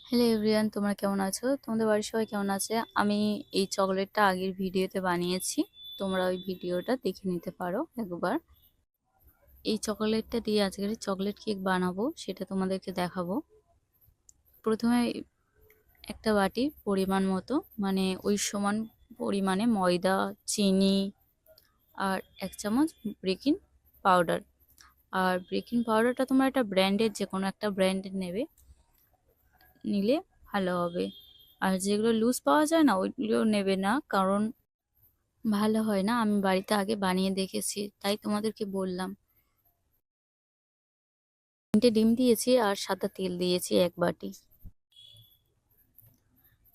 Hello everyone, তোমরা কেমন আছো? তোমাদের বাড়ির সবাই কেমন আছে? আমি এই চকলেটটা আগের ভিডিওতে বানিয়েছি, তোমরা ওই ভিডিওটা দেখে নিতে পারো একবার। এই চকলেটটা দিয়ে আজকের চকলেট কেক বানাবো, সেটা তোমাদেরকে দেখাবো। প্রথমে একটা বাটি পরিমাণ মতো, মানে ওই সমান পরিমাণে ময়দা, চিনি আর 1 চামচ বেকিং পাউডার। আর বেকিং পাউডারটা তোমরা একটা ব্র্যান্ডের, যে কোনো একটা ব্র্যান্ডের নেবে, নিলে ভালো হবে। আর যেগুলো লুজ পাওয়া যায় না, ওইগুলো নেবে না, কারণ ভালো হয় না। আমি বাড়িতে আগে বানিয়ে দেখেছি, তাই তোমাদেরকে বললাম। 3টে ডিম দিয়েছি আর সাদা তেল দিয়েছি 1 বাটি,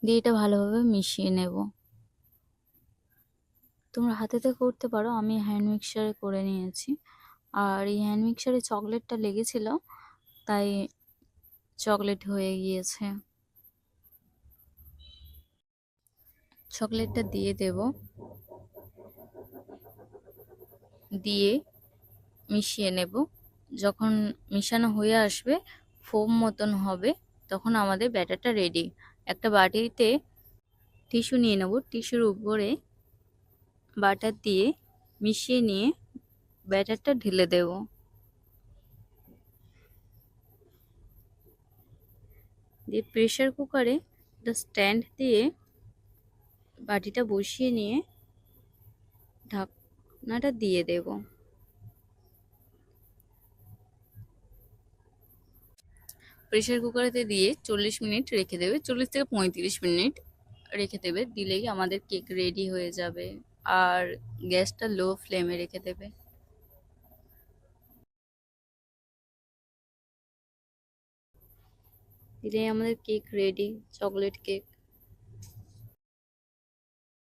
দিয়ে এটা ভালোভাবে মিশিয়ে নেব। তোমরা হাতেতে করতে পারো, আমি হ্যান্ড মিক্সারে করে নিয়েছি। আর এই হ্যান্ড মিক্সারে চকলেটটা লেগেছিল, তাই চকলেট হয়ে গিয়েছে। চকলেটটা দিয়ে দেব, দিয়ে মিশিয়ে নেব। যখন মিশানো হয়ে আসবে, ফোম মতন হবে, তখন আমাদের ব্যাটারটা রেডি। একটা বাটিতে টিস্যু নিয়ে নেব, টিস্যুর উপরে বাটার দিয়ে মিশিয়ে নিয়ে ব্যাটারটা ঢেলে দেব। দিয়ে প্রেসার কুকারে একটা স্ট্যান্ড দিয়ে বাটিটা বসিয়ে নিয়ে ঢাকনাটা দিয়ে দেব। প্রেসার কুকারেতে দিয়ে 40 মিনিট রেখে দেবে, 40 থেকে 35 মিনিট রেখে দেবে, দিলেই আমাদের কেক রেডি হয়ে যাবে। আর গ্যাসটা লো ফ্লেমে রেখে দেবে, দিলেই আমাদের কেক রেডি, চকলেট কেক।